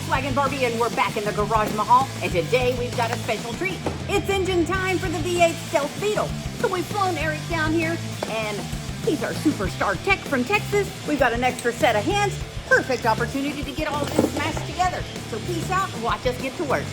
Volkswagen Barbie, and we're back in the garage mahal, and today we've got a special treat. It's engine time for the V8 Stealth Beetle. So we've flown Eric down here, and he's our superstar tech from Texas. We've got an extra set of hands. Perfect opportunity to get all this smashed together. So peace out and watch us get to work.